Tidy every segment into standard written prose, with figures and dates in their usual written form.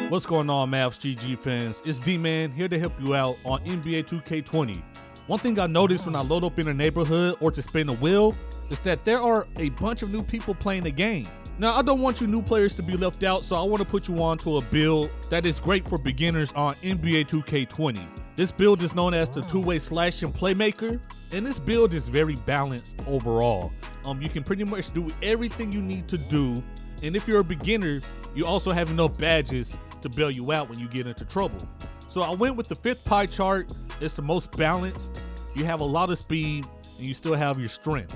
What's going on, Mavs GG fans? It's D-Man here to help you out on NBA 2K20. One thing I noticed when I load up in a neighborhood or to spin the wheel is that there are a bunch of new people playing the game. Now, I don't want you new players to be left out, so I want to put you on to a build that is great for beginners on NBA 2K20. This build is known as the two-way slashing playmaker, and this build is very balanced overall. You can pretty much do everything you need to do, and if you're a beginner, you also have enough badges to bail you out when you get into trouble. So I went with the 5th pie chart. It's the most balanced. You have a lot of speed and you still have your strength.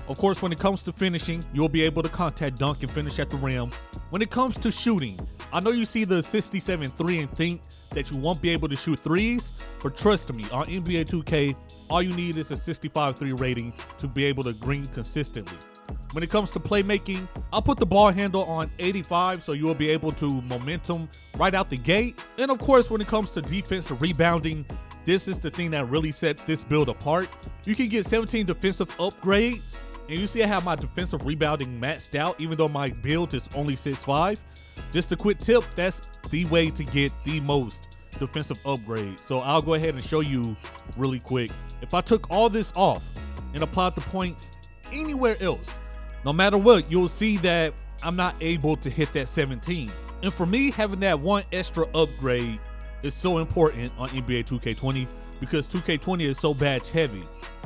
Of course, when it comes to finishing, you'll be able to contact dunk and finish at the rim. When it comes to shooting, I know you see the 67-3 and think that you won't be able to shoot threes, but trust me, on NBA 2K, all you need is a 65-3 rating to be able to green consistently. When it comes to playmaking, I'll put the ball handle on 85 so you'll be able to momentum right out the gate. And of course, when it comes to defensive rebounding, this is the thing that really set this build apart. You can get 17 defensive upgrades, and you see I have my defensive rebounding maxed out even though my build is only 6'5". Just a quick tip, that's the way to get the most defensive upgrades. So I'll go ahead and show you really quick. If I took all this off and applied the points anywhere else, no matter what, you'll see that I'm not able to hit that 17. And for me, having that one extra upgrade is so important on NBA 2K20 because 2K20 is so badge heavy.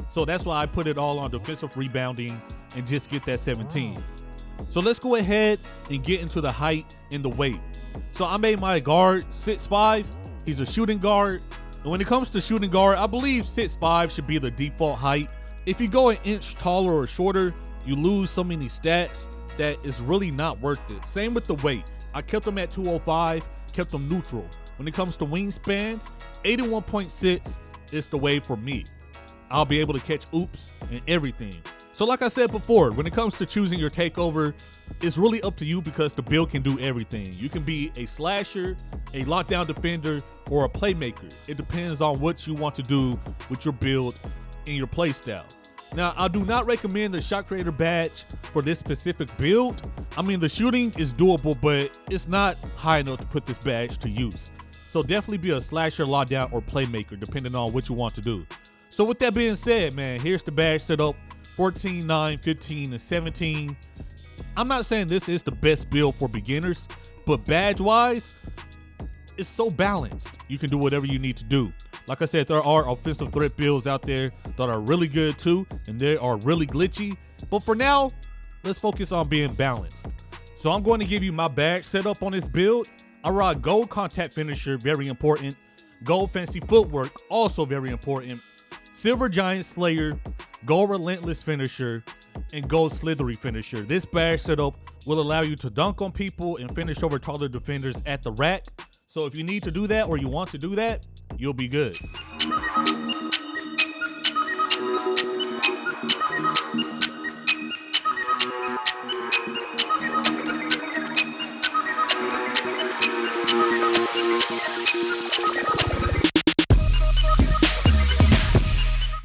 So that's why I put it all on defensive rebounding and just get that 17. So let's go ahead and get into the height and the weight. So I made my guard 6'5". He's a shooting guard. And when it comes to shooting guard, I believe 6'5" should be the default height. If you go an inch taller or shorter, you lose so many stats that it's really not worth it. Same with the weight. I kept them at 205, kept them neutral. When it comes to wingspan, 81.6 is the way for me. I'll be able to catch oops and everything. So like I said before, when it comes to choosing your takeover, it's really up to you because the build can do everything. You can be a slasher, a lockdown defender, or a playmaker. It depends on what you want to do with your build and your play style. Now, I do not recommend the shot creator badge for this specific build. I mean, the shooting is doable, but it's not high enough to put this badge to use. So definitely be a slasher, lockdown, or playmaker, depending on what you want to do. So with that being said, man, here's the badge setup: 14, 9, 15, and 17. I'm not saying this is the best build for beginners, but badge-wise, it's so balanced. You can do whatever you need to do. Like I said, there are offensive threat builds out there that are really good too, and they are really glitchy. But for now, let's focus on being balanced. So I'm going to give you my badge setup on this build. I rock gold contact finisher, very important. Gold fancy footwork, also very important. Silver giant slayer, gold relentless finisher, and gold slithery finisher. This badge setup will allow you to dunk on people and finish over taller defenders at the rack. So if you need to do that or you want to do that, you'll be good.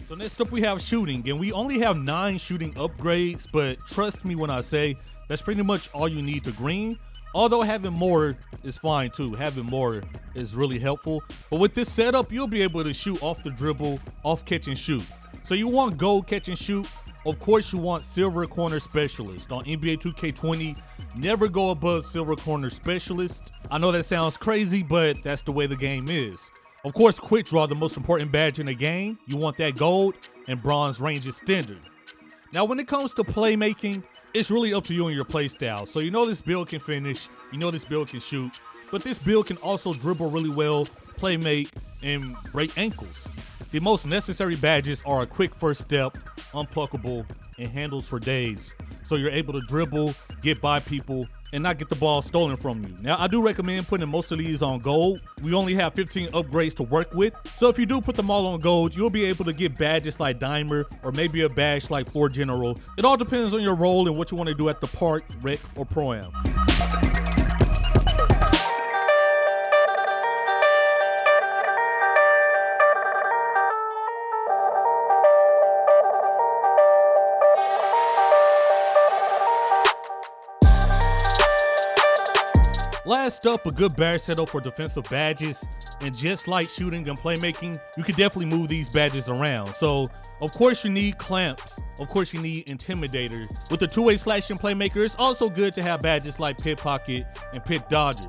So next up we have shooting, and we only have 9 shooting upgrades, but trust me when I say that's pretty much all you need to green. Although having more is fine too. Having more is really helpful. But with this setup, you'll be able to shoot off the dribble, off catch and shoot. So you want gold catch and shoot. Of course, you want silver corner specialist. On NBA 2K20, never go above silver corner specialist. I know that sounds crazy, but that's the way the game is. Of course, quick draw, the most important badge in the game. You want that gold, and bronze range is standard. Now, when it comes to playmaking, it's really up to you and your play style. So you know this build can finish, you know this build can shoot, but this build can also dribble really well, play make, and break ankles. The most necessary badges are a quick first step, unpluckable, and handles for days. So you're able to dribble, get by people, and not get the ball stolen from you. Now, I do recommend putting most of these on gold. We only have 15 upgrades to work with. So if you do put them all on gold, you'll be able to get badges like Dimer or maybe a badge like Floor General. It all depends on your role and what you want to do at the park, rec, or pro-am. Last up, a good badge setup for defensive badges. And just like shooting and playmaking, you can definitely move these badges around. So, of course, you need clamps. Of course, you need intimidator. With the two-way slashing playmaker, it's also good to have badges like pit pocket and pit dodger.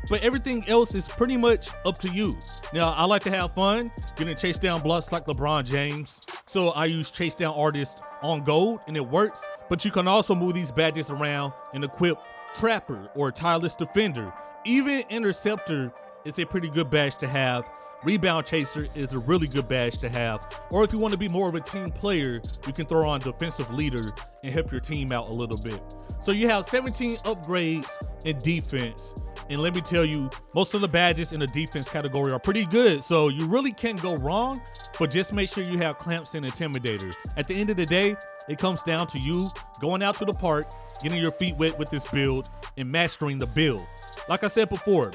But everything else is pretty much up to you. Now, I like to have fun getting chase down blocks like LeBron James. So I use chase down artist on gold and it works. But you can also move these badges around and equip trapper or tireless defender. Even interceptor is a pretty good badge to have. Rebound chaser is a really good badge to have. Or if you want to be more of a team player, you can throw on defensive leader and help your team out a little bit. So you have 17 upgrades in defense. And let me tell you, most of the badges in the defense category are pretty good. So you really can't go wrong, but just make sure you have clamps and intimidator. At the end of the day, it comes down to you going out to the park, getting your feet wet with this build, and mastering the build. Like I said before,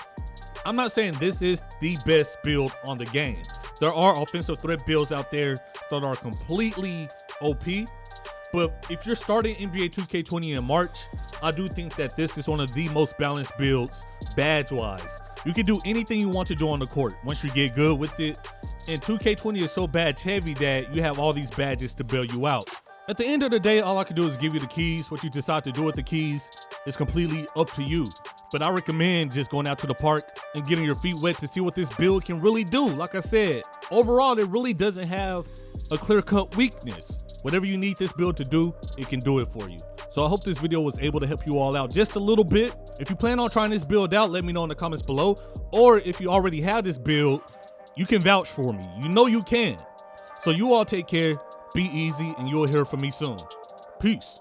I'm not saying this is the best build on the game. There are offensive threat builds out there that are completely OP. But if you're starting NBA 2K20 in March, I do think that this is one of the most balanced builds badge-wise. You can do anything you want to do on the court once you get good with it. And 2K20 is so badge-heavy that you have all these badges to bail you out. At the end of the day, all I can do is give you the keys. What you decide to do with the keys is completely up to you. But I recommend just going out to the park and getting your feet wet to see what this build can really do. Like I said, overall, it really doesn't have a clear-cut weakness. Whatever you need this build to do, it can do it for you. So I hope this video was able to help you all out just a little bit. If you plan on trying this build out, let me know in the comments below. Or if you already have this build, you can vouch for me. You know you can. So you all take care, be easy, and you'll hear from me soon. Peace.